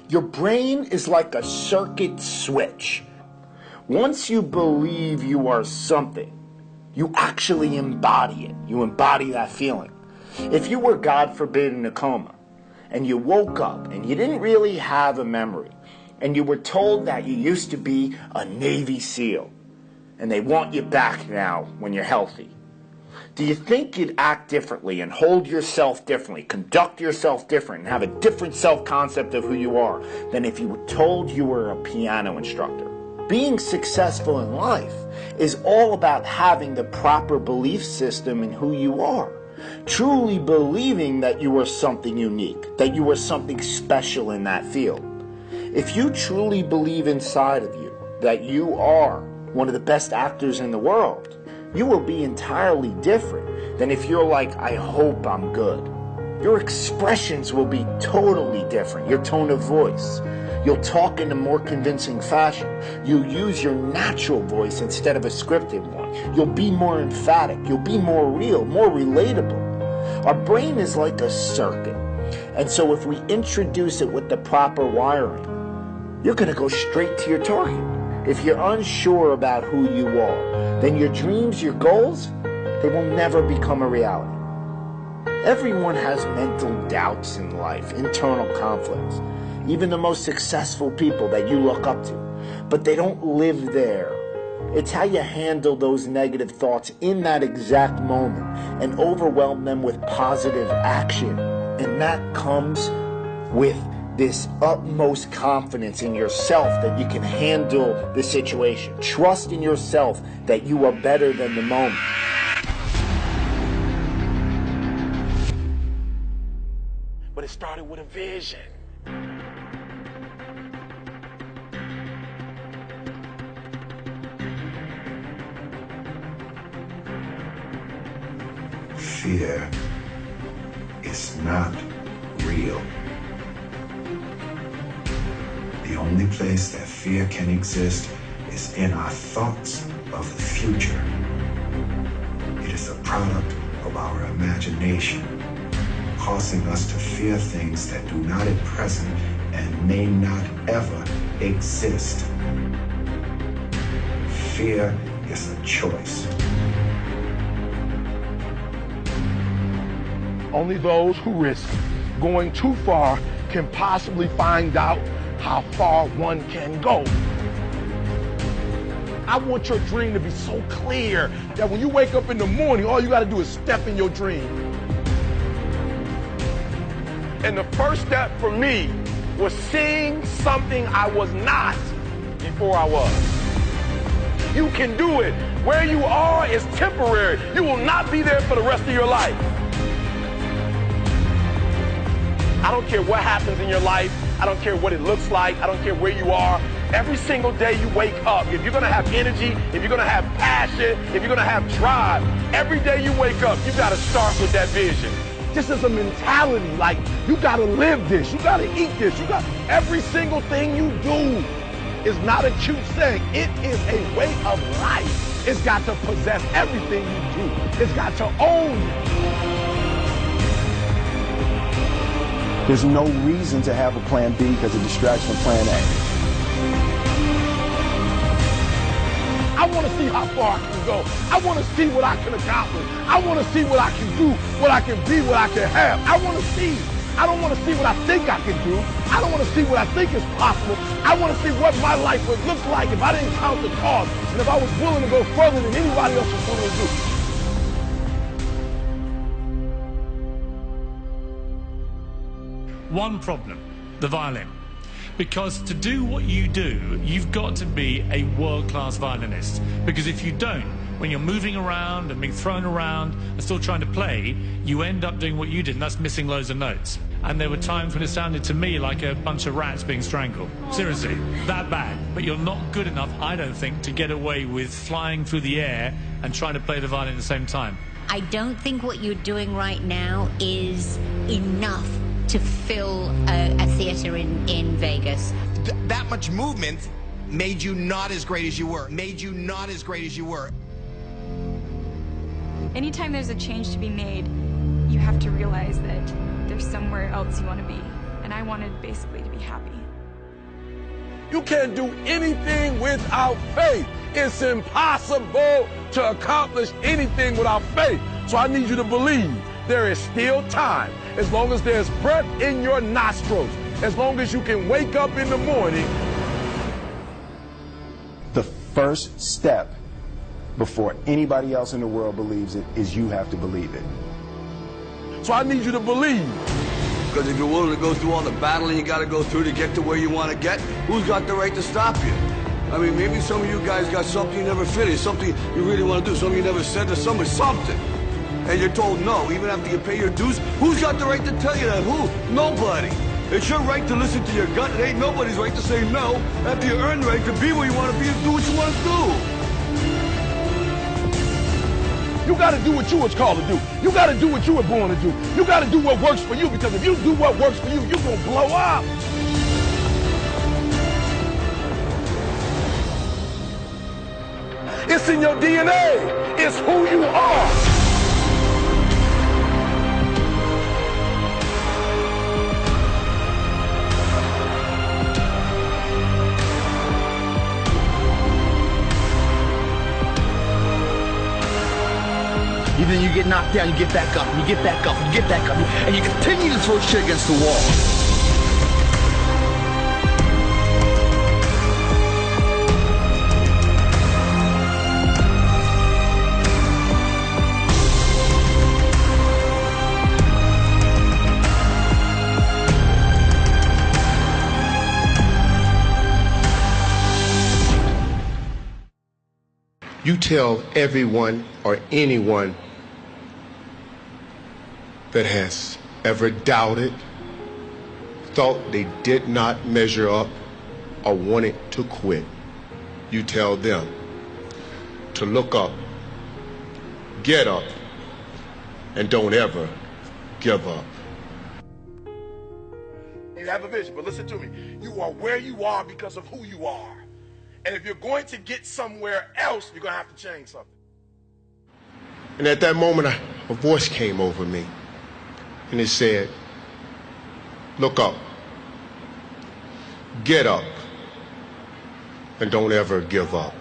Your brain is like a circuit switch. Once you believe you are something, you actually embody it. You embody that feeling. If you were, God forbid, in a coma, and you woke up and you didn't really have a memory, and you were told that you used to be a Navy SEAL, and they want you back now when you're healthy, do you think you'd act differently and hold yourself differently, conduct yourself different, and have a different self-concept of who you are than if you were told you were a piano instructor? Being successful in life is all about having the proper belief system in who you are. Truly believing that you are something unique, that you are something special in that field. If you truly believe inside of you that you are one of the best actors in the world, you will be entirely different than if you're like, I hope I'm good. Your expressions will be totally different. Your tone of voice. You'll talk in a more convincing fashion. You'll use your natural voice instead of a scripted one. You'll be more emphatic. You'll be more real, more relatable. Our brain is like a circuit. And so if we introduce it with the proper wiring, you're going to go straight to your target. If you're unsure about who you are, then your dreams, your goals, they will never become a reality. Everyone has mental doubts in life, internal conflicts. Even the most successful people that you look up to. But they don't live there. It's how you handle those negative thoughts in that exact moment and overwhelm them with positive action. And that comes with this utmost confidence in yourself that you can handle the situation. Trust in yourself that you are better than the moment. But it started with a vision. Fear is not real. The only place that fear can exist is in our thoughts of the future. It is a product of our imagination, causing us to fear things that do not at present and may not ever exist. Fear is a choice. Only those who risk going too far can possibly find out how far one can go. I want your dream to be so clear that when you wake up in the morning, all you got to do is step in your dream. And the first step for me was seeing something I was not before I was. You can do it. Where you are is temporary. You will not be there for the rest of your life. I don't care what happens in your life. I don't care what it looks like. I don't care where you are. Every single day you wake up, if you're going to have energy, if you're going to have passion, if you're going to have drive, every day you wake up, you got to start with that vision. This is a mentality. Like, you got to live this. You got to eat this. You got every single thing you do is not a cute saying. It is a way of life. It's got to possess everything you do. It's got to own you. There's no reason to have a plan B because it distracts from plan A. I want to see how far I can go. I want to see what I can accomplish. I want to see what I can do, what I can be, what I can have. I want to see. I don't want to see what I think I can do. I don't want to see what I think is possible. I want to see what my life would look like if I didn't count the cost and if I was willing to go further than anybody else was willing to do. One problem, the violin. Because to do what you do, you've got to be a world-class violinist. Because if you don't, when you're moving around and being thrown around and still trying to play, you end up doing what you did, and that's missing loads of notes. And there were times when it sounded to me like a bunch of rats being strangled. Seriously, that bad. But you're not good enough, I don't think, to get away with flying through the air and trying to play the violin at the same time. I don't think what you're doing right now is enough to fill a theater in Vegas. That much movement made you not as great as you were. Made you not as great as you were. Anytime there's a change to be made, you have to realize that there's somewhere else you want to be. And I wanted basically to be happy. You can't do anything without faith. It's impossible to accomplish anything without faith. So I need you to believe there is still time. As long as there's breath in your nostrils, as long as you can wake up in the morning. The first step before anybody else in the world believes it is you have to believe it. So I need you to believe. Because if you're willing to go through all the battling you got to go through to get to where you want to get, who's got the right to stop you? I mean, maybe some of you guys got something you never finished, something you really want to do, something you never said to somebody, something. And you're told no, even after you pay your dues. Who's got the right to tell you that? Who? Nobody. It's your right to listen to your gut. It ain't nobody's right to say no after you earn the right to be where you want to be and do what you want to do. You got to do what you was called to do. You got to do what you were born to do. You got to do what works for you, because if you do what works for you, you're going to blow up. It's in your DNA. It's who you are. Then you get knocked down, you get back up, and you get back up, and you get back up, and you continue to throw shit against the wall. You tell everyone or anyone that has ever doubted, thought they did not measure up, or wanted to quit, you tell them to look up, get up, and don't ever give up. You have a vision, but listen to me. You are where you are because of who you are. And if you're going to get somewhere else, you're going to have to change something. And at that moment, a voice came over me. And it said, look up, get up, and don't ever give up.